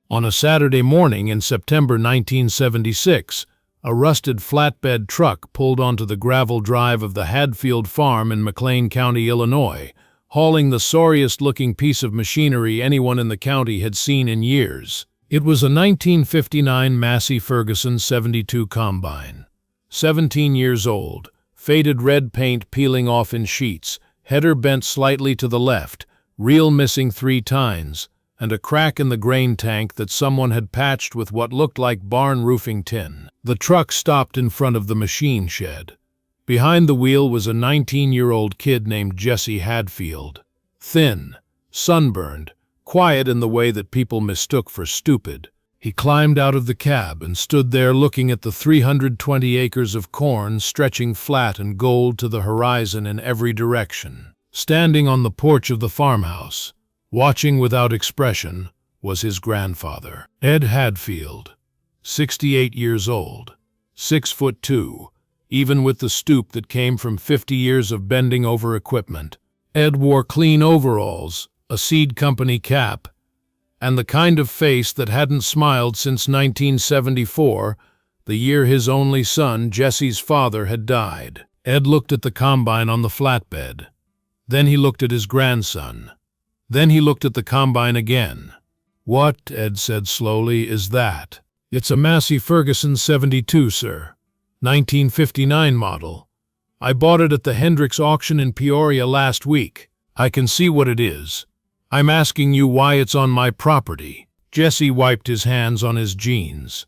On a Saturday morning in September 1976, a rusted flatbed truck pulled onto the gravel drive of the Hadfield farm in McLean County, Illinois, hauling the sorriest-looking piece of machinery anyone in the county had seen in years. It was a 1959 Massey Ferguson 72 combine. 17 years old, faded red paint peeling off in sheets, header bent slightly to the left, reel missing 3 tines, and a crack in the grain tank that someone had patched with what looked like barn roofing tin. The truck stopped in front of the machine shed. Behind the wheel was a 19-year-old kid named Jesse Hadfield. Thin, sunburned, quiet in the way that people mistook for stupid. He climbed out of the cab and stood there looking at the 320 acres of corn stretching flat and gold to the horizon in every direction. Standing on the porch of the farmhouse, watching without expression, was his grandfather, Ed Hadfield, 68 years old, 6'2", even with the stoop that came from 50 years of bending over equipment. Ed wore clean overalls, a seed company cap, and the kind of face that hadn't smiled since 1974, the year his only son, Jesse's father, had died. Ed looked at the combine on the flatbed. Then he looked at his grandson. Then he looked at the combine again. "What," Ed said slowly, "is that?" "It's a Massey Ferguson 72, sir. 1959 model. I bought it at the Hendricks auction in Peoria last week." "I can see what it is. I'm asking you why it's on my property." Jesse wiped his hands on his jeans.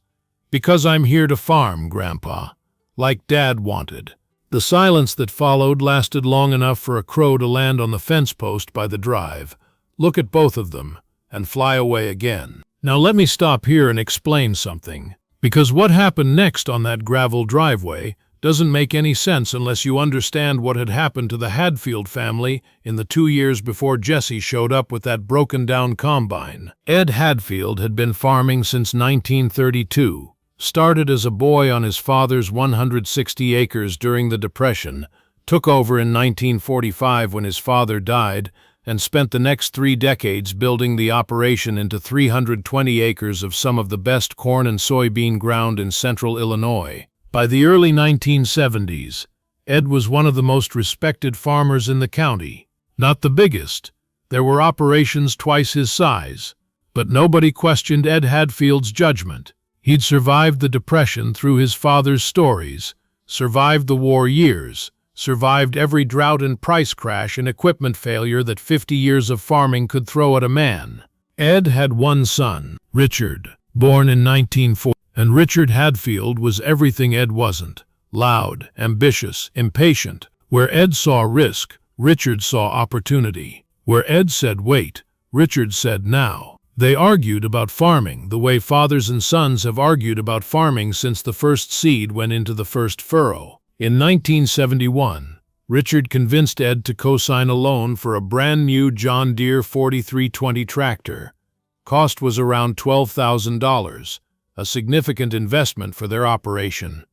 "Because I'm here to farm, Grandpa. Like Dad wanted." The silence that followed lasted long enough for a crow to land on the fence post by the drive, look at both of them, and fly away again. Now let me stop here and explain something, because what happened next on that gravel driveway doesn't make any sense unless you understand what had happened to the Hadfield family in the 2 years before Jesse showed up with that broken-down combine. Ed Hadfield had been farming since 1932, started as a boy on his father's 160 acres during the Depression, took over in 1945 when his father died, and spent the next 3 decades building the operation into 320 acres of some of the best corn and soybean ground in central Illinois. By the early 1970s, Ed was one of the most respected farmers in the county. Not the biggest. There were operations twice his size. But nobody questioned Ed Hadfield's judgment. He'd survived the Depression through his father's stories, survived the war years, survived every drought and price crash and equipment failure that 50 years of farming could throw at a man. Ed had one son, Richard, born in 1940. And Richard Hadfield was everything Ed wasn't. Loud, ambitious, impatient. Where Ed saw risk, Richard saw opportunity. Where Ed said wait, Richard said now. They argued about farming the way fathers and sons have argued about farming since the first seed went into the first furrow. In 1971, Richard convinced Ed to co-sign a loan for a brand new John Deere 4320 tractor. Cost was around $12,000. A significant investment for their operation.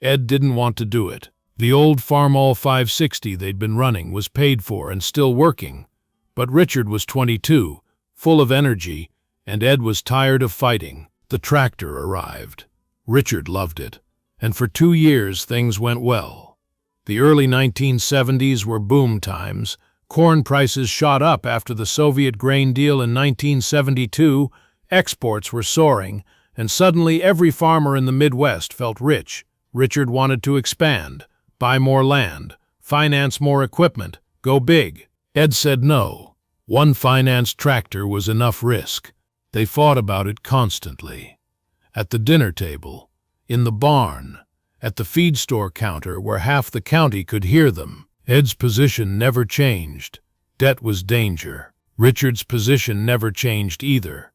Ed didn't want to do it. The old Farmall 560 they'd been running was paid for and still working. But Richard was 22, full of energy, and Ed was tired of fighting. The tractor arrived. Richard loved it. And for 2 years things went well. The early 1970s were boom times. Corn prices shot up after the Soviet grain deal in 1972. Exports were soaring. And suddenly every farmer in the Midwest felt rich. Richard wanted to expand, buy more land, finance more equipment, go big. Ed said no. One financed tractor was enough risk. They fought about it constantly. At the dinner table, in the barn, at the feed store counter where half the county could hear them. Ed's position never changed. Debt was danger. Richard's position never changed either.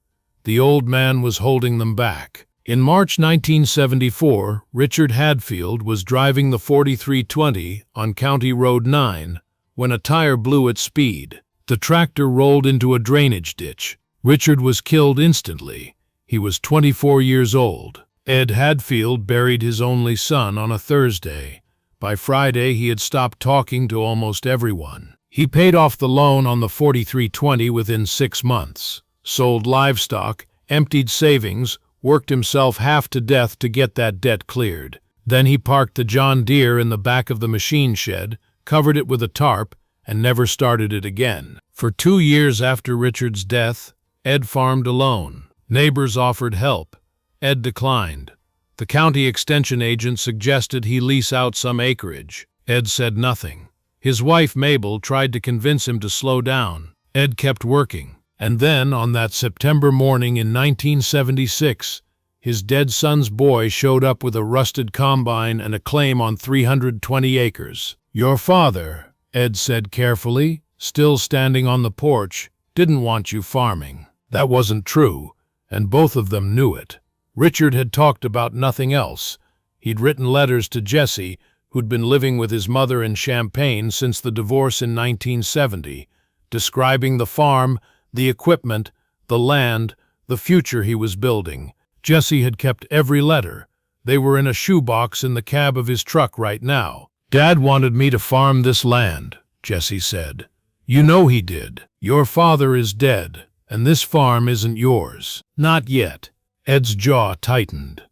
The old man was holding them back. In March 1974, Richard Hadfield was driving the 4320 on County Road 9 when a tire blew at speed. The tractor rolled into a drainage ditch. Richard was killed instantly. He was 24 years old. Ed Hadfield buried his only son on a Thursday. By Friday, he had stopped talking to almost everyone. He paid off the loan on the 4320 within 6 months. Sold livestock, emptied savings, worked himself half to death to get that debt cleared. Then he parked the John Deere in the back of the machine shed, covered it with a tarp, and never started it again. For 2 years after Richard's death, Ed farmed alone. Neighbors offered help. Ed declined. The county extension agent suggested he lease out some acreage. Ed said nothing. His wife, Mabel, tried to convince him to slow down. Ed kept working. And then, on that September morning in 1976, his dead son's boy showed up with a rusted combine and a claim on 320 acres. "Your father," Ed said carefully, still standing on the porch, "didn't want you farming." That wasn't true, and both of them knew it. Richard had talked about nothing else. He'd written letters to Jesse, who'd been living with his mother in Champaign since the divorce in 1970, describing the farm, the equipment, the land, the future he was building. Jesse had kept every letter. They were in a shoebox in the cab of his truck right now. "Dad wanted me to farm this land," Jesse said. "You know he did. Your father is dead, and this farm isn't yours." "Not yet." Ed's jaw tightened.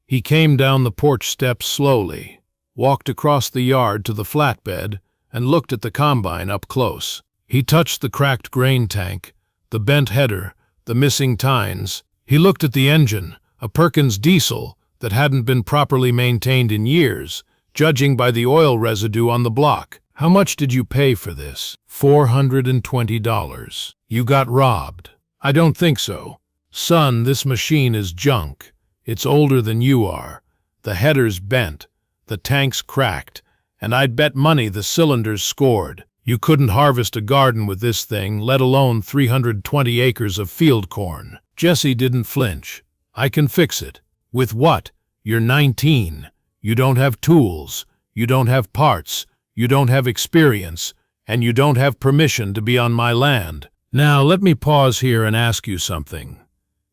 He came down the porch steps slowly, walked across the yard to the flatbed, and looked at the combine up close. He touched the cracked grain tank, the bent header, the missing tines. He looked at the engine, a Perkins diesel that hadn't been properly maintained in years, judging by the oil residue on the block. "How much did you pay for this?" $420. "You got robbed." "I don't think so." "Son, this machine is junk. It's older than you are. The header's bent, the tank's cracked, and I'd bet money the cylinder's scored. You couldn't harvest a garden with this thing, let alone 320 acres of field corn." Jesse didn't flinch. "I can fix it." "With what? You're 19. You don't have tools. You don't have parts. You don't have experience. And you don't have permission to be on my land." Now, let me pause here and ask you something.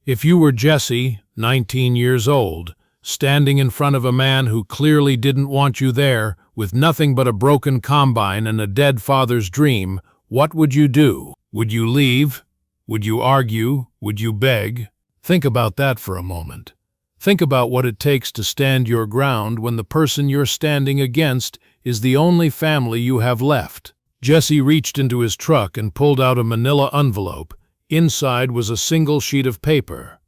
If you were Jesse, 19 years old, standing in front of a man who clearly didn't want you there, with nothing but a broken combine and a dead father's dream, what would you do? Would you leave? Would you argue? Would you beg? Think about that for a moment. Think about what it takes to stand your ground when the person you're standing against is the only family you have left. Jesse reached into his truck and pulled out a manila envelope. Inside was a single sheet of paper,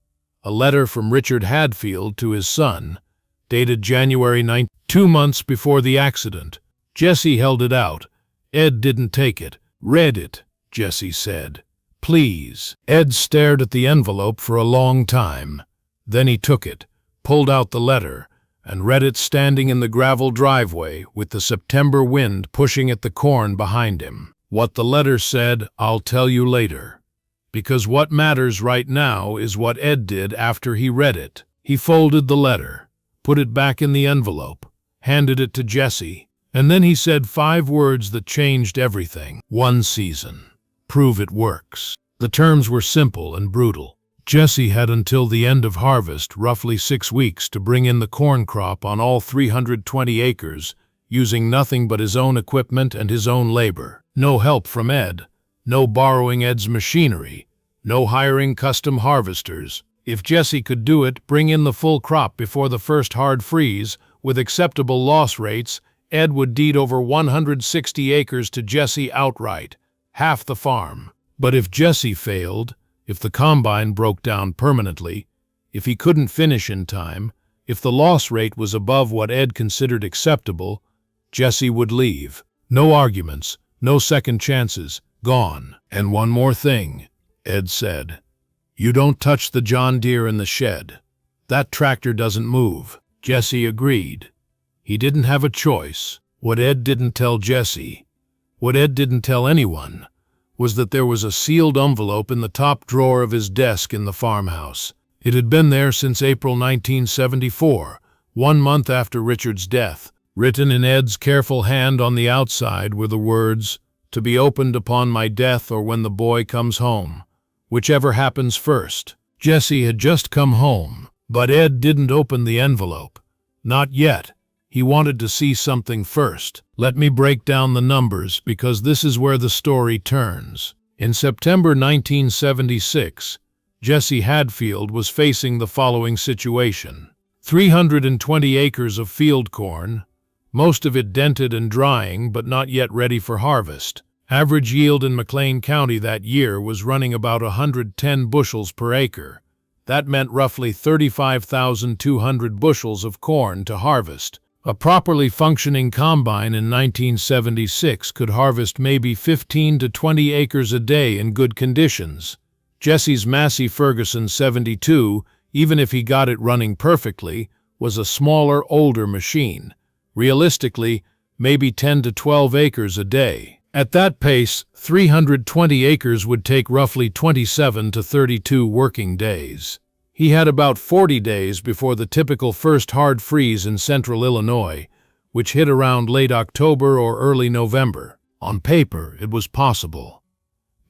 a letter from Richard Hadfield to his son, dated January 9, 2 months before the accident. Jesse held it out. Ed didn't take it. "Read it," Jesse said. "Please." Ed stared at the envelope for a long time. Then he took it, pulled out the letter, and read it standing in the gravel driveway with the September wind pushing at the corn behind him. What the letter said, I'll tell you later. Because what matters right now is what Ed did after he read it. He folded the letter, put it back in the envelope, handed it to Jesse, and then he said 5 words that changed everything. "1 season. Prove it works." The terms were simple and brutal. Jesse had until the end of harvest, roughly 6 weeks, to bring in the corn crop on all 320 acres, using nothing but his own equipment and his own labor. No help from Ed. No borrowing Ed's machinery. No hiring custom harvesters. If Jesse could do it, bring in the full crop before the first hard freeze, with acceptable loss rates, Ed would deed over 160 acres to Jesse outright, half the farm. But if Jesse failed, if the combine broke down permanently, if he couldn't finish in time, if the loss rate was above what Ed considered acceptable, Jesse would leave. No arguments, no second chances, gone. "And one more thing," Ed said. "You don't touch the John Deere in the shed. That tractor doesn't move." Jesse agreed. He didn't have a choice. What Ed didn't tell Jesse, what Ed didn't tell anyone, was that there was a sealed envelope in the top drawer of his desk in the farmhouse. It had been there since April 1974, 1 month after Richard's death. Written in Ed's careful hand on the outside were the words, "To be opened upon my death or when the boy comes home, whichever happens first." Jesse had just come home, but Ed didn't open the envelope. Not yet. He wanted to see something first. Let me break down the numbers, because this is where the story turns. In September 1976, Jesse Hadfield was facing the following situation. 320 acres of field corn, most of it dented and drying but not yet ready for harvest. Average yield in McLean County that year was running about 110 bushels per acre. That meant roughly 35,200 bushels of corn to harvest. A properly functioning combine in 1976 could harvest maybe 15 to 20 acres a day in good conditions. Jesse's Massey Ferguson 72, even if he got it running perfectly, was a smaller, older machine. Realistically, maybe 10 to 12 acres a day. At that pace, 320 acres would take roughly 27 to 32 working days. He had about 40 days before the typical first hard freeze in central Illinois, which hit around late October or early November. On paper, it was possible.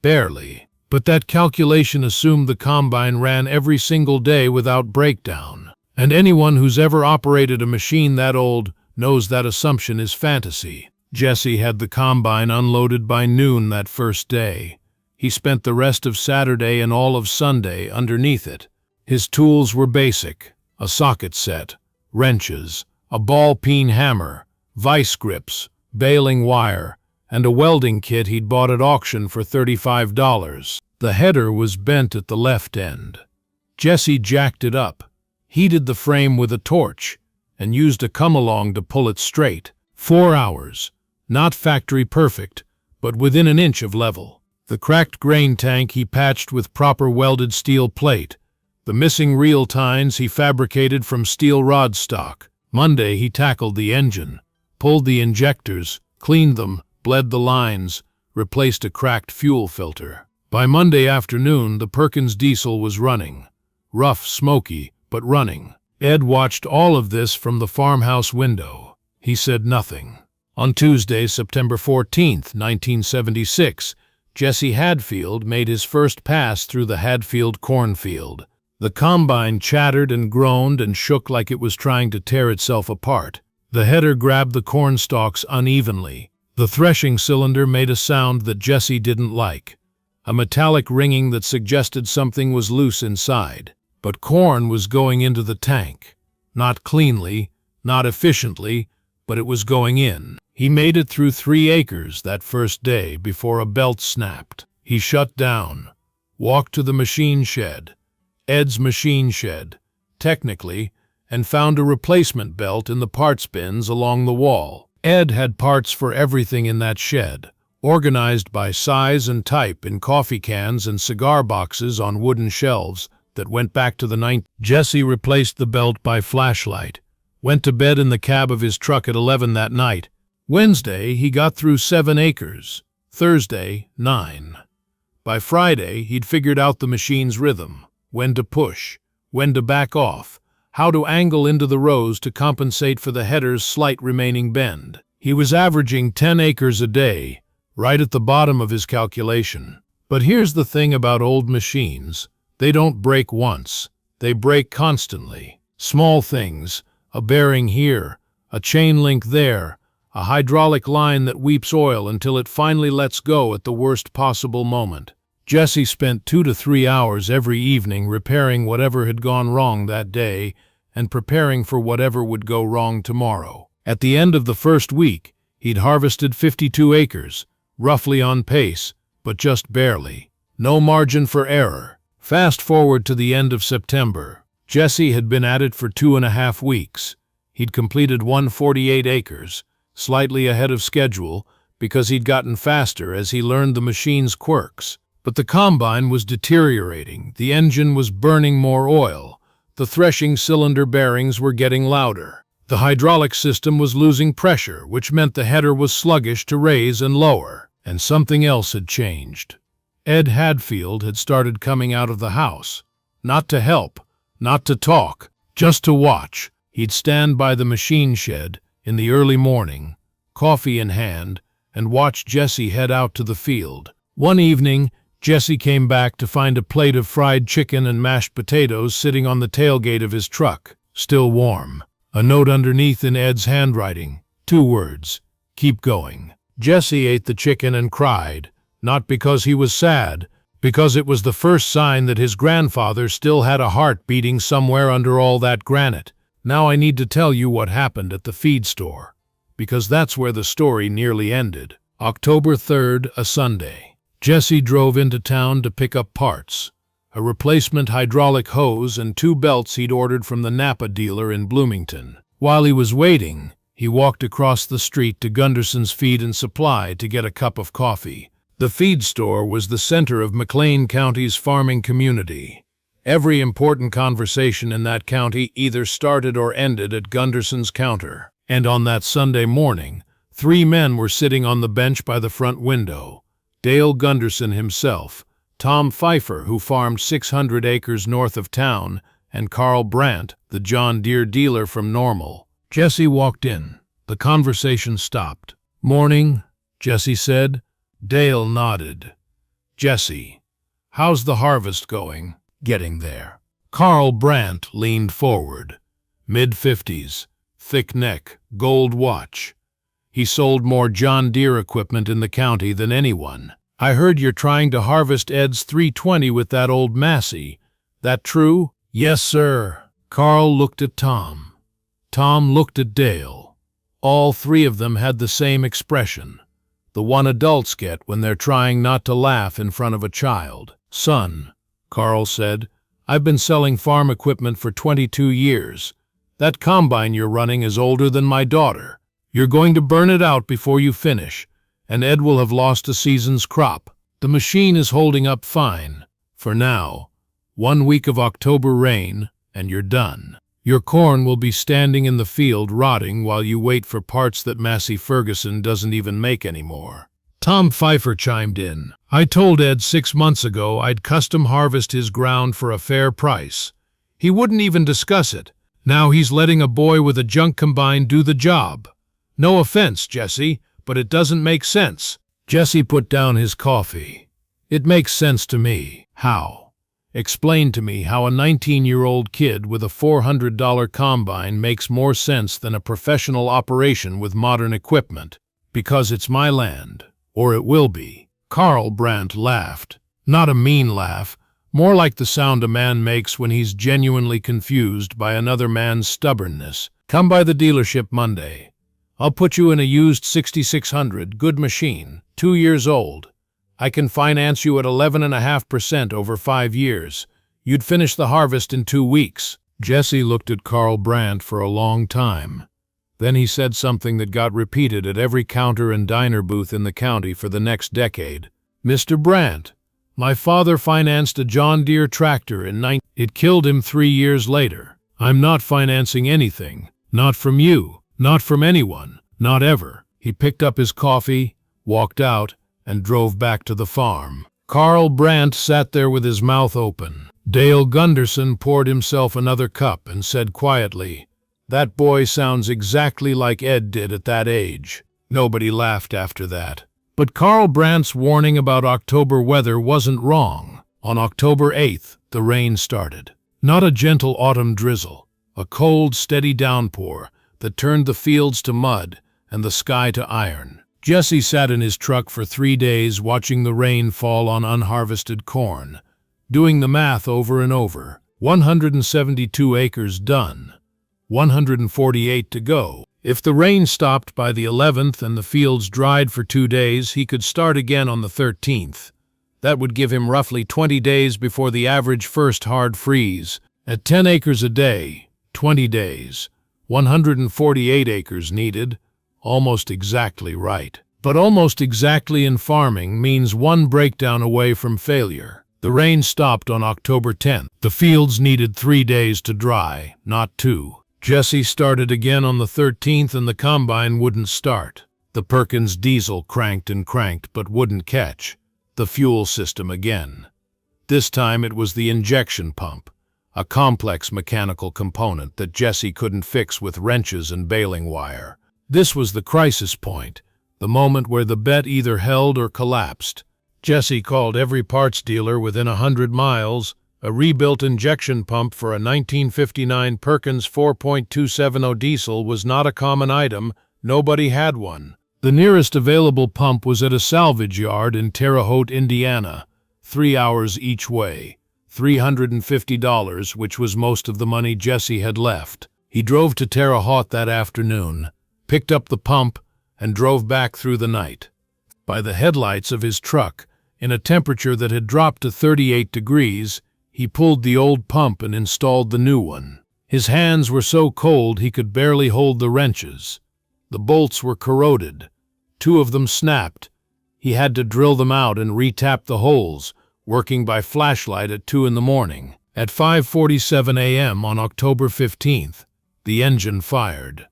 Barely. But that calculation assumed the combine ran every single day without breakdown. And anyone who's ever operated a machine that old knows that assumption is fantasy. Jesse had the combine unloaded by noon that first day. He spent the rest of Saturday and all of Sunday underneath it. His tools were basic: a socket set, wrenches, a ball-peen hammer, vice grips, baling wire, and a welding kit he'd bought at auction for $35. The header was bent at the left end. Jesse jacked it up, heated the frame with a torch, and used a come-along to pull it straight. 4 hours. Not factory perfect, but within an inch of level. The cracked grain tank he patched with proper welded steel plate. The missing reel tines he fabricated from steel rod stock. Monday he tackled the engine, pulled the injectors, cleaned them, bled the lines, replaced a cracked fuel filter. By Monday afternoon, the Perkins diesel was running. Rough, smoky, but running. Ed watched all of this from the farmhouse window. He said nothing. On Tuesday, September 14th, 1976, Jesse Hadfield made his first pass through the Hadfield cornfield. The combine chattered and groaned and shook like it was trying to tear itself apart. The header grabbed the corn stalks unevenly. The threshing cylinder made a sound that Jesse didn't like, a metallic ringing that suggested something was loose inside. But corn was going into the tank. Not cleanly, not efficiently, but it was going in. He made it through 3 acres that first day before a belt snapped. He shut down, walked to the machine shed, Ed's machine shed, technically, and found a replacement belt in the parts bins along the wall. Ed had parts for everything in that shed, organized by size and type in coffee cans and cigar boxes on wooden shelves that went back to the 19th. Jesse replaced the belt by flashlight, went to bed in the cab of his truck at 11 that night. Wednesday, he got through 7 acres. Thursday, 9. By Friday, he'd figured out the machine's rhythm, when to push, when to back off, how to angle into the rows to compensate for the header's slight remaining bend. He was averaging 10 acres a day, right at the bottom of his calculation. But here's the thing about old machines. They don't break once. They break constantly. Small things, a bearing here, a chain link there, a hydraulic line that weeps oil until it finally lets go at the worst possible moment. Jesse spent 2 to 3 hours every evening repairing whatever had gone wrong that day and preparing for whatever would go wrong tomorrow. At the end of the first week, he'd harvested 52 acres, roughly on pace, but just barely. No margin for error. Fast forward to the end of September. Jesse had been at it for 2.5 weeks. He'd completed 148 acres, slightly ahead of schedule because he'd gotten faster as he learned the machine's quirks. But the combine was deteriorating. The engine was burning more oil. The threshing cylinder bearings were getting louder. The hydraulic system was losing pressure, which meant the header was sluggish to raise and lower. And something else had changed. Ed Hadfield had started coming out of the house. Not to help, not to talk, just to watch. He'd stand by the machine shed in the early morning, coffee in hand, and watch Jesse head out to the field. One evening, Jesse came back to find a plate of fried chicken and mashed potatoes sitting on the tailgate of his truck, still warm. A note underneath in Ed's handwriting, 2 words, "Keep going." Jesse ate the chicken and cried, not because he was sad, because it was the first sign that his grandfather still had a heart beating somewhere under all that granite. Now I need to tell you what happened at the feed store, because that's where the story nearly ended. October 3rd, a Sunday. Jesse drove into town to pick up parts, a replacement hydraulic hose and 2 belts he'd ordered from the Napa dealer in Bloomington. While he was waiting, he walked across the street to Gunderson's Feed and Supply to get a cup of coffee. The feed store was the center of McLean County's farming community. Every important conversation in that county either started or ended at Gunderson's counter. And on that Sunday morning, 3 men were sitting on the bench by the front window. Dale Gunderson himself, Tom Pfeiffer, who farmed 600 acres north of town, and Carl Brandt, the John Deere dealer from Normal. Jesse walked in. The conversation stopped. "Morning," Jesse said. Dale nodded. "Jesse, how's the harvest going?" "Getting there." Carl Brandt leaned forward. Mid-50s, thick neck, gold watch. He sold more John Deere equipment in the county than anyone. "I heard you're trying to harvest Ed's 320 with that old Massey. That true?" "Yes, sir." Carl looked at Tom. Tom looked at Dale. All 3 of them had the same expression, the one adults get when they're trying not to laugh in front of a child. "Son," Carl said, "I've been selling farm equipment for 22 years. That combine you're running is older than my daughter. You're going to burn it out before you finish, and Ed will have lost a season's crop. The machine is holding up fine, for now. 1 week of October rain, and you're done. Your corn will be standing in the field rotting while you wait for parts that Massey Ferguson doesn't even make anymore." Tom Pfeiffer chimed in. "I told Ed 6 months ago I'd custom harvest his ground for a fair price. He wouldn't even discuss it. Now he's letting a boy with a junk combine do the job. No offense, Jesse, but it doesn't make sense." Jesse put down his coffee. "It makes sense to me." "How?" "Explain to me how a 19-year-old kid with a $400 combine makes more sense than a professional operation with modern equipment." "Because it's my land, or it will be." Carl Brandt laughed. Not a mean laugh, more like the sound a man makes when he's genuinely confused by another man's stubbornness. "Come by the dealership Monday. I'll put you in a used 6600, good machine, 2 years old. I can finance you at 11.5% over 5 years. You'd finish the harvest in 2 weeks. Jesse looked at Carl Brandt for a long time. Then he said something that got repeated at every counter and diner booth in the county for the next decade. "Mr. Brandt, my father financed a John Deere tractor in It killed him 3 years later. I'm not financing anything. Not from you. Not from anyone. Not ever." He picked up his coffee, walked out, and drove back to the farm. Carl Brandt sat there with his mouth open. Dale Gunderson poured himself another cup and said quietly, "That boy sounds exactly like Ed did at that age." Nobody laughed after that. But Carl Brandt's warning about October weather wasn't wrong. On October 8th, the rain started. Not a gentle autumn drizzle, a cold, steady downpour that turned the fields to mud and the sky to iron. Jesse sat in his truck for 3 days watching the rain fall on unharvested corn, doing the math over and over. 172 acres done, 148 to go. If the rain stopped by the 11th and the fields dried for 2 days, he could start again on the 13th. That would give him roughly 20 days before the average first hard freeze. At 10 acres a day, 20 days, 148 acres needed. Almost exactly right. But almost exactly in farming means one breakdown away from failure. The rain stopped on October 10th. The fields needed 3 days to dry, not 2. Jesse started again on the 13th and the combine wouldn't start. The Perkins diesel cranked and cranked but wouldn't catch. The fuel system again. This time it was the injection pump, a complex mechanical component that Jesse couldn't fix with wrenches and baling wire. This was the crisis point, the moment where the bet either held or collapsed. Jesse called every parts dealer within 100 miles. A rebuilt injection pump for a 1959 Perkins 4.270 diesel was not a common item. Nobody had one. The nearest available pump was at a salvage yard in Terre Haute, Indiana, 3 hours each way, $350, which was most of the money Jesse had left. He drove to Terre Haute that afternoon, picked up the pump, and drove back through the night. By the headlights of his truck, in a temperature that had dropped to 38 degrees, he pulled the old pump and installed the new one. His hands were so cold he could barely hold the wrenches. The bolts were corroded. 2 of them snapped. He had to drill them out and re-tap the holes, working by flashlight at 2 in the morning. At 5:47 a.m. on October 15th, the engine fired.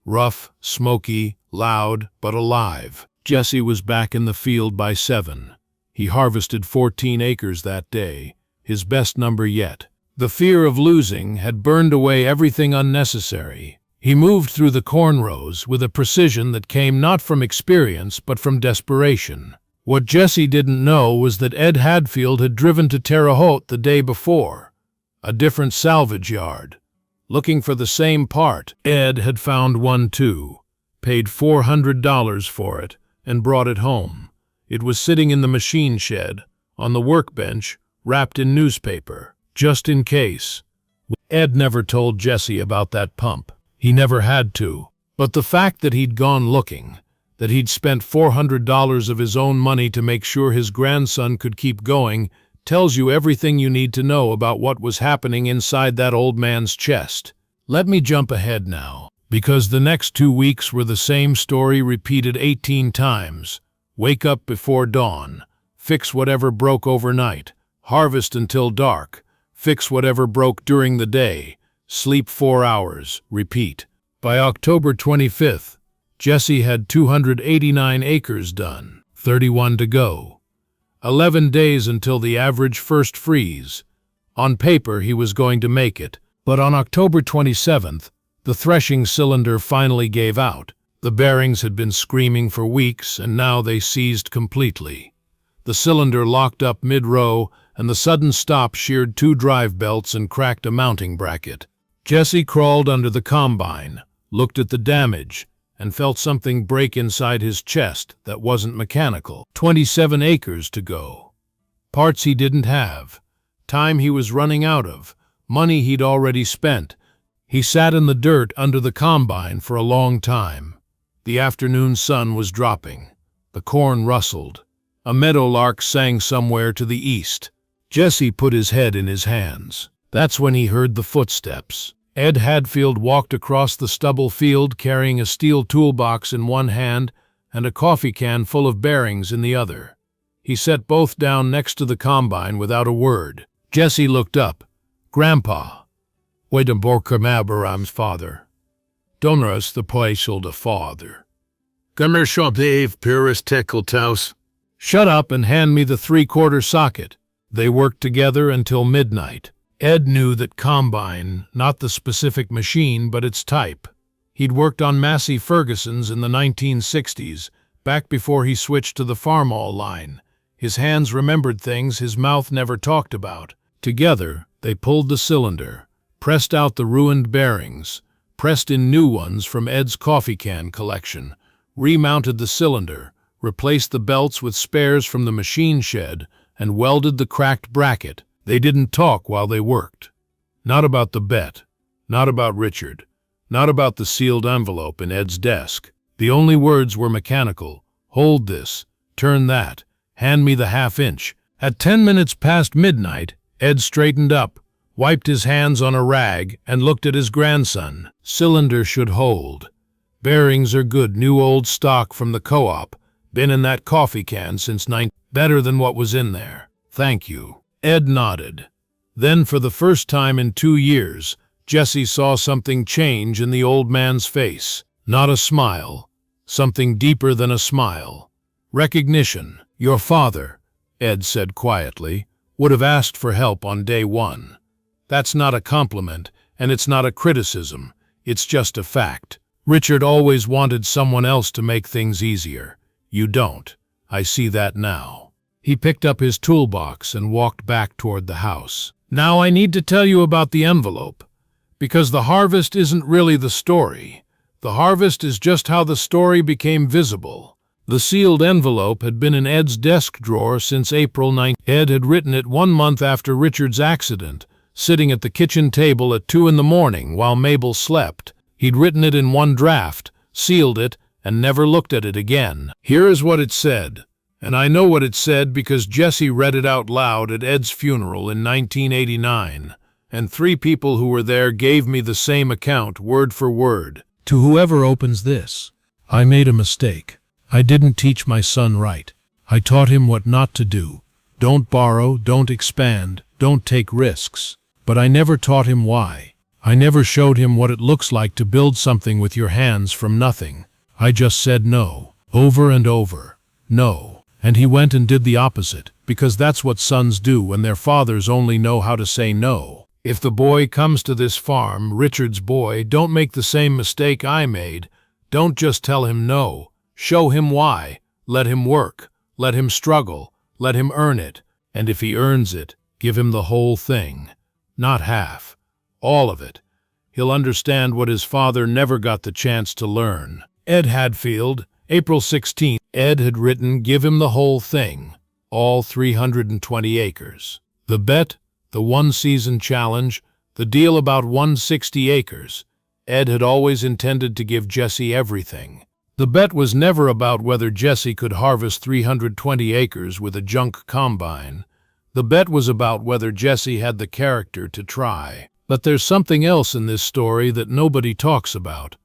Rough, smoky, loud, but alive. Jesse was back in the field by 7. He harvested 14 acres that day, his best number yet. The fear of losing had burned away everything unnecessary. He moved through the corn rows with a precision that came not from experience but from desperation. What Jesse didn't know was that Ed Hadfield had driven to Terre Haute the day before, a different salvage yard. Looking for the same part, Ed had found one too, paid $400 for it, and brought it home. It was sitting in the machine shed, on the workbench, wrapped in newspaper, just in case. Ed never told Jesse about that pump. He never had to. But the fact that he'd gone looking, that he'd spent $400 of his own money to make sure his grandson could keep going, tells you everything you need to know about what was happening inside that old man's chest. Let me jump ahead now, because the next 2 weeks were the same story repeated 18 times. Wake up before dawn, fix whatever broke overnight, harvest until dark, fix whatever broke during the day, sleep 4 hours, repeat. By October 25th, Jesse had 289 acres done, 31 to go. 11 days until the average first freeze. On paper, he was going to make it, but on October 27th, the threshing cylinder finally gave out. The bearings had been screaming for weeks, and now they seized completely. The cylinder locked up mid-row, and the sudden stop sheared 2 drive belts and cracked a mounting bracket. Jesse crawled under the combine, looked at the damage, and felt something break inside his chest that wasn't mechanical. 27 acres to go. Parts he didn't have. Time he was running out of. Money he'd already spent. He sat in the dirt under the combine for a long time. The afternoon sun was dropping. The corn rustled. A meadowlark sang somewhere to the east. Jesse put his head in his hands. That's when he heard the footsteps. Ed Hadfield walked across the stubble field carrying a steel toolbox in one hand and a coffee can full of bearings in the other. He set both down next to the combine without a word. Jesse looked up. "Grandpa." "Wait a Borkamabaram's father. Donors the place'll the father. Commercial Dave Purist Tickle-Touse." "Shut up and hand me the 3/4 socket." They worked together until midnight. Ed knew that combine, not the specific machine, but its type. He'd worked on Massey Ferguson's in the 1960s, back before he switched to the Farmall line. His hands remembered things his mouth never talked about. Together, they pulled the cylinder, pressed out the ruined bearings, pressed in new ones from Ed's coffee can collection, remounted the cylinder, replaced the belts with spares from the machine shed, and welded the cracked bracket. They didn't talk while they worked. Not about the bet, not about Richard, not about the sealed envelope in Ed's desk. The only words were mechanical. "Hold this, turn that, hand me the half-inch." At 10 minutes past midnight, Ed straightened up, wiped his hands on a rag, and looked at his grandson. "Cylinder should hold. Bearings are good, new old stock from the co-op. Been in that coffee can since better than what was in there. Thank you." Ed nodded. Then, for the first time in 2 years, Jesse saw something change in the old man's face. Not a smile. Something deeper than a smile. Recognition. "Your father," Ed said quietly, "would have asked for help on day 1. That's not a compliment, and it's not a criticism. It's just a fact. Richard always wanted someone else to make things easier. You don't. I see that now." He picked up his toolbox and walked back toward the house. "Now I need to tell you about the envelope, because the harvest isn't really the story. The harvest is just how the story became visible. The sealed envelope had been in Ed's desk drawer since April 9th. Ed had written it 1 month after Richard's accident, sitting at the kitchen table at 2 in the morning while Mabel slept. He'd written it in one draft, sealed it, and never looked at it again. Here is what it said, and I know what it said because Jesse read it out loud at Ed's funeral in 1989, and 3 people who were there gave me the same account, word for word. To whoever opens this, I made a mistake. I didn't teach my son right. I taught him what not to do. Don't borrow, don't expand, don't take risks. But I never taught him why. I never showed him what it looks like to build something with your hands from nothing. I just said no, over and over. No. And he went and did the opposite, because that's what sons do when their fathers only know how to say no. If the boy comes to this farm, Richard's boy, don't make the same mistake I made. Don't just tell him no. Show him why. Let him work. Let him struggle. Let him earn it. And if he earns it, give him the whole thing. Not half. All of it. He'll understand what his father never got the chance to learn. Ed Hadfield, April 16th. Ed had written, give him the whole thing. All 320 acres. The bet, the one-season challenge, the deal about 160 acres. Ed had always intended to give Jesse everything. The bet was never about whether Jesse could harvest 320 acres with a junk combine. The bet was about whether Jesse had the character to try. But there's something else in this story that nobody talks about.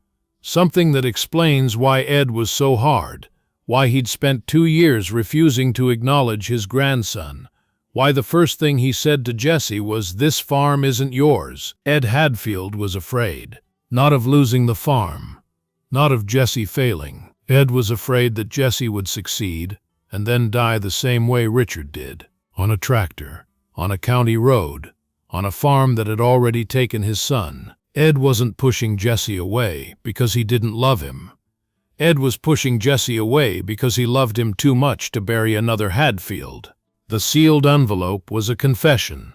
Something that explains why Ed was so hard, why he'd spent 2 years refusing to acknowledge his grandson, why the first thing he said to Jesse was, "This farm isn't yours." Ed Hadfield was afraid, not of losing the farm, not of Jesse failing. Ed was afraid that Jesse would succeed and then die the same way Richard did, on a tractor, on a county road, on a farm that had already taken his son. Ed wasn't pushing Jesse away because he didn't love him. Ed was pushing Jesse away because he loved him too much to bury another Hadfield. The sealed envelope was a confession.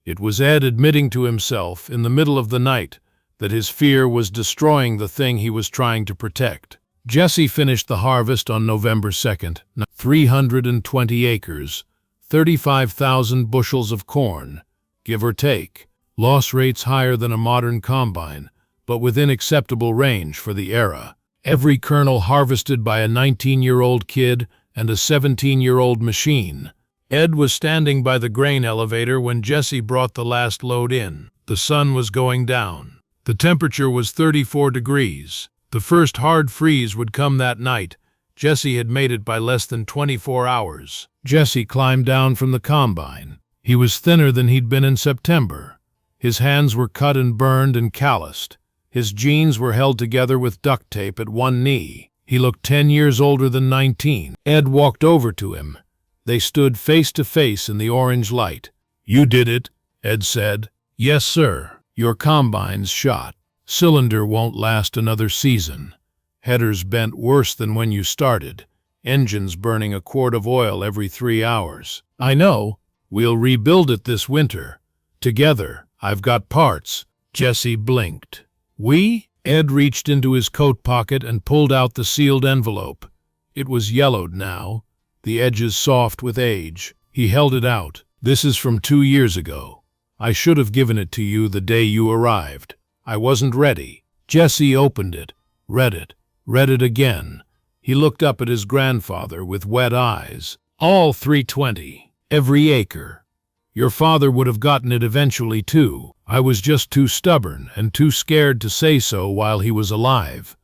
It was Ed admitting to himself in the middle of the night that his fear was destroying the thing he was trying to protect. Jesse finished the harvest on November 2nd, 320 acres, 35,000 bushels of corn, give or take. Loss rates higher than a modern combine, but within acceptable range for the era. Every kernel harvested by a 19-year-old kid and a 17-year-old machine. Ed was standing by the grain elevator when Jesse brought the last load in. The sun was going down. The temperature was 34 degrees. The first hard freeze would come that night. Jesse had made it by less than 24 hours. Jesse climbed down from the combine. He was thinner than he'd been in September. His hands were cut and burned and calloused. His jeans were held together with duct tape at one knee. He looked 10 years older than 19. Ed walked over to him. They stood face to face in the orange light. "You did it," Ed said. "Yes, sir. Your combine's shot. Cylinder won't last another season. Headers bent worse than when you started. Engines burning a quart of oil every 3 hours. I know. We'll rebuild it this winter. Together. I've got parts." Jesse blinked. "We?" Ed reached into his coat pocket and pulled out the sealed envelope. It was yellowed now, the edges soft with age. He held it out. "This is from 2 years ago. I should have given it to you the day you arrived. I wasn't ready." Jesse opened it, read it again. He looked up at his grandfather with wet eyes. "All 320. Every acre. Your father would have gotten it eventually, too. I was just too stubborn and too scared to say so while he was alive.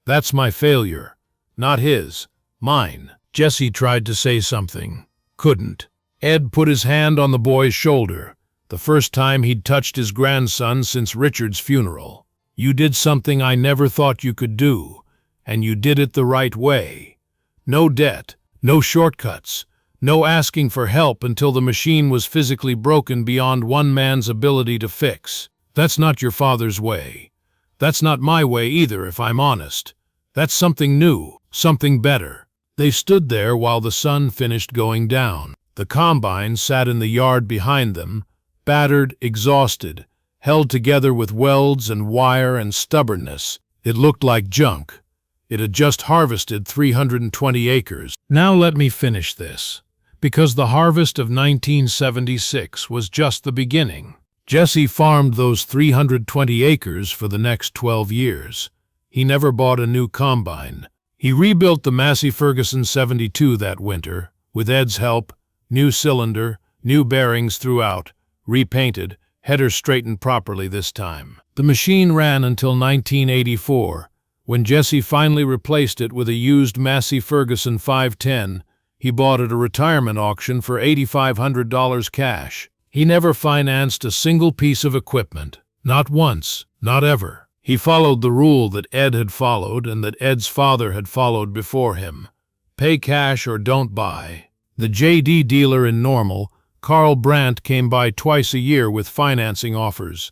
That's my failure. Not his. Mine." Jesse tried to say something. Couldn't. Ed put his hand on the boy's shoulder, the first time he'd touched his grandson since Richard's funeral. "You did something I never thought you could do, and you did it the right way. No debt, no shortcuts. No asking for help until the machine was physically broken beyond one man's ability to fix. That's not your father's way. That's not my way either, if I'm honest. That's something new, something better." They stood there while the sun finished going down. The combine sat in the yard behind them, battered, exhausted, held together with welds and wire and stubbornness. It looked like junk. It had just harvested 320 acres. Now let me finish this, because the harvest of 1976 was just the beginning. Jesse farmed those 320 acres for the next 12 years. He never bought a new combine. He rebuilt the Massey Ferguson 72 that winter, with Ed's help, new cylinder, new bearings throughout, repainted, header straightened properly this time. The machine ran until 1984, when Jesse finally replaced it with a used Massey Ferguson 510. He bought at a retirement auction for $8,500 cash. He never financed a single piece of equipment. Not once, not ever. He followed the rule that Ed had followed and that Ed's father had followed before him. Pay cash or don't buy. The JD dealer in Normal, Carl Brandt, came by twice a year with financing offers.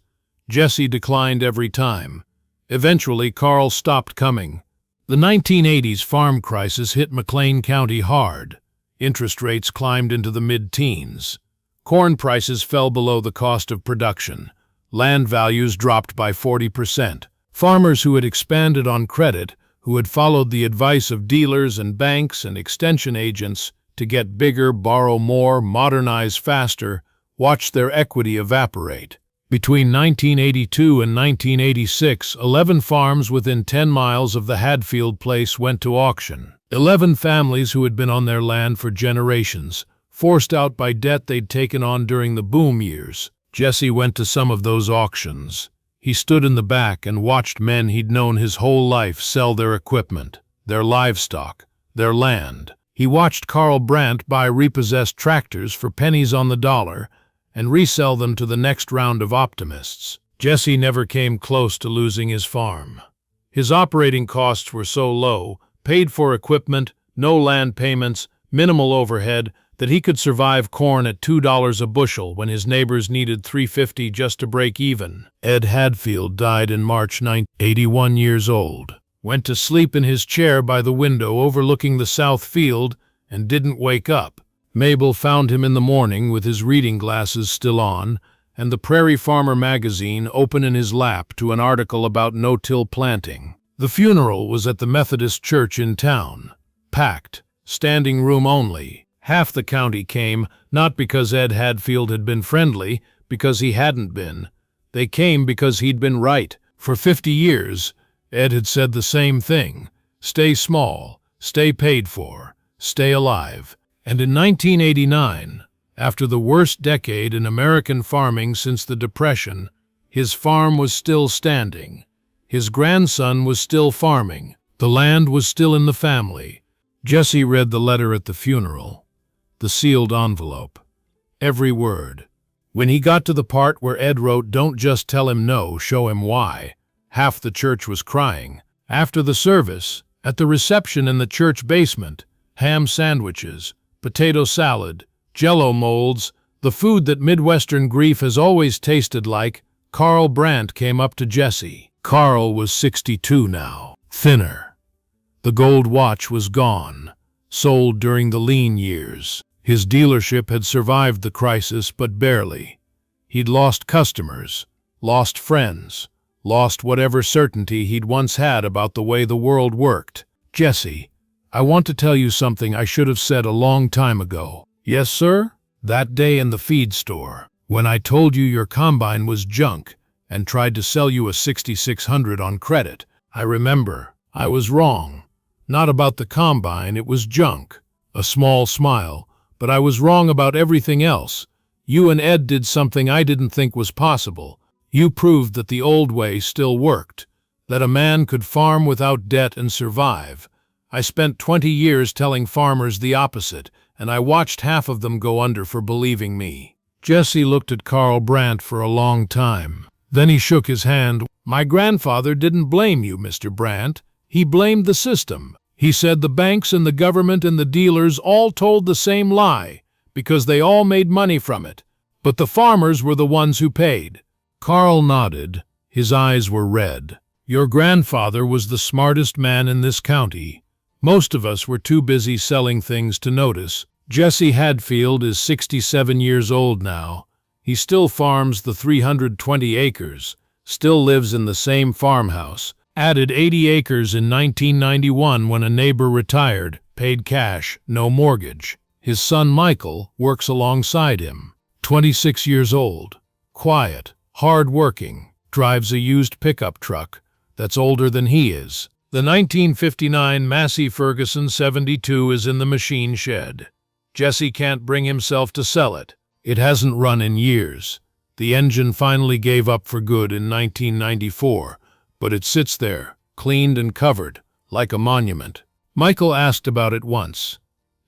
Jesse declined every time. Eventually, Carl stopped coming. The 1980s farm crisis hit McLean County hard. Interest rates climbed into the mid-teens. Corn prices fell below the cost of production. Land values dropped by 40%. Farmers who had expanded on credit, who had followed the advice of dealers and banks and extension agents to get bigger, borrow more, modernize faster, watched their equity evaporate. Between 1982 and 1986, 11 farms within 10 miles of the Hadfield place went to auction. 11 families who had been on their land for generations, forced out by debt they'd taken on during the boom years. Jesse went to some of those auctions. He stood in the back and watched men he'd known his whole life sell their equipment, their livestock, their land. He watched Carl Brandt buy repossessed tractors for pennies on the dollar and resell them to the next round of optimists. Jesse never came close to losing his farm. His operating costs were so low, paid for equipment, no land payments, minimal overhead, that he could survive corn at $2 a bushel when his neighbors needed $3.50 just to break even. Ed Hadfield died in March 81 years old. Went to sleep in his chair by the window overlooking the south field and didn't wake up. Mabel found him in the morning with his reading glasses still on and the Prairie Farmer magazine open in his lap to an article about no-till planting. The funeral was at the Methodist church in town. Packed, standing room only. Half the county came, not because Ed Hadfield had been friendly, because he hadn't been. They came because he'd been right. For 50 years, Ed had said the same thing. Stay small, stay paid for, stay alive. And in 1989, after the worst decade in American farming since the Depression, his farm was still standing. His grandson was still farming. The land was still in the family. Jesse read the letter at the funeral. The sealed envelope. Every word. When he got to the part where Ed wrote, "Don't just tell him no, show him why," half the church was crying. After the service, at the reception in the church basement, ham sandwiches, potato salad, Jell-O molds, the food that Midwestern grief has always tasted like, Carl Brandt came up to Jesse. Carl was 62 now, thinner. The gold watch was gone, sold during the lean years. His dealership had survived the crisis, but barely. He'd lost customers, lost friends, lost whatever certainty he'd once had about the way the world worked. "Jesse, I want to tell you something I should have said a long time ago." "Yes, sir?" "That day in the feed store, when I told you your combine was junk and tried to sell you a 6600 on credit, I remember. I was wrong. Not about the combine, it was junk." A small smile. "But I was wrong about everything else. You and Ed did something I didn't think was possible. You proved that the old way still worked, that a man could farm without debt and survive. I spent 20 years telling farmers the opposite, and I watched half of them go under for believing me." Jesse looked at Carl Brandt for a long time. Then he shook his hand. "My grandfather didn't blame you, Mr. Brandt. He blamed the system. He said the banks and the government and the dealers all told the same lie, because they all made money from it. But the farmers were the ones who paid." Carl nodded. His eyes were red. "Your grandfather was the smartest man in this county. Most of us were too busy selling things to notice. Jesse Hadfield is 67 years old now. He still farms the 320 acres, still lives in the same farmhouse, Added 80 acres in 1991 when a neighbor retired, paid cash, no mortgage. His son Michael works alongside him. 26 years old, quiet, hard-working, drives a used pickup truck that's older than he is. The 1959 Massey Ferguson 72 is in the machine shed. Jesse can't bring himself to sell it. It hasn't run in years. The engine finally gave up for good in 1994, but it sits there, cleaned and covered, like a monument. Michael asked about it once.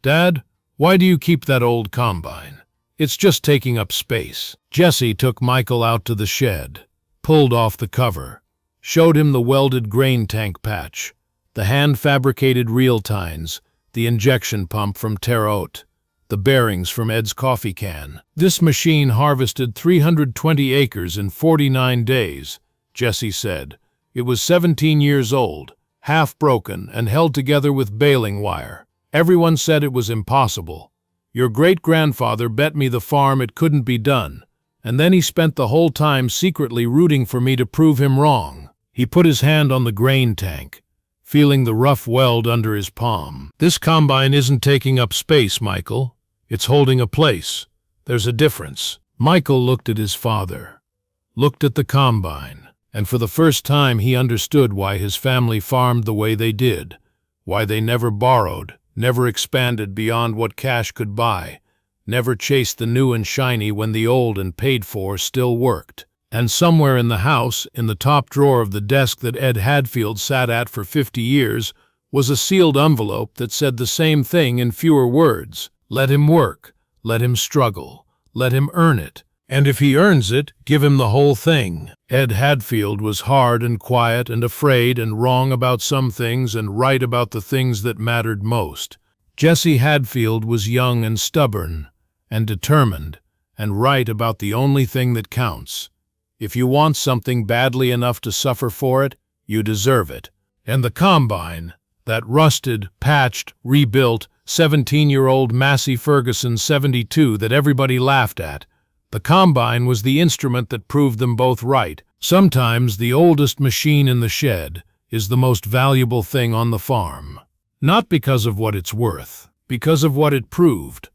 "Dad, why do you keep that old combine? It's just taking up space." Jesse took Michael out to the shed, pulled off the cover, showed him the welded grain tank patch, the hand-fabricated reel tines, the injection pump from Terre Haute, the bearings from Ed's coffee can. "This machine harvested 320 acres in 49 days, Jesse said. "It was 17 years old, half broken and held together with baling wire. Everyone said it was impossible. Your great-grandfather bet me the farm it couldn't be done, and then he spent the whole time secretly rooting for me to prove him wrong." He put his hand on the grain tank, feeling the rough weld under his palm. "This combine isn't taking up space, Michael. It's holding a place. There's a difference." Michael looked at his father, looked at the combine, and for the first time he understood why his family farmed the way they did, why they never borrowed, never expanded beyond what cash could buy, never chased the new and shiny when the old and paid for still worked. And somewhere in the house, in the top drawer of the desk that Ed Hadfield sat at for 50 years, was a sealed envelope that said the same thing in fewer words. Let him work, let him struggle, let him earn it. And if he earns it, give him the whole thing. Ed Hadfield was hard and quiet and afraid and wrong about some things and right about the things that mattered most. Jesse Hadfield was young and stubborn and determined and right about the only thing that counts. If you want something badly enough to suffer for it, you deserve it. And the combine, that rusted, patched, rebuilt, 17-year-old Massey Ferguson 72 that everybody laughed at, the combine was the instrument that proved them both right. Sometimes the oldest machine in the shed is the most valuable thing on the farm. Not because of what it's worth, because of what it proved.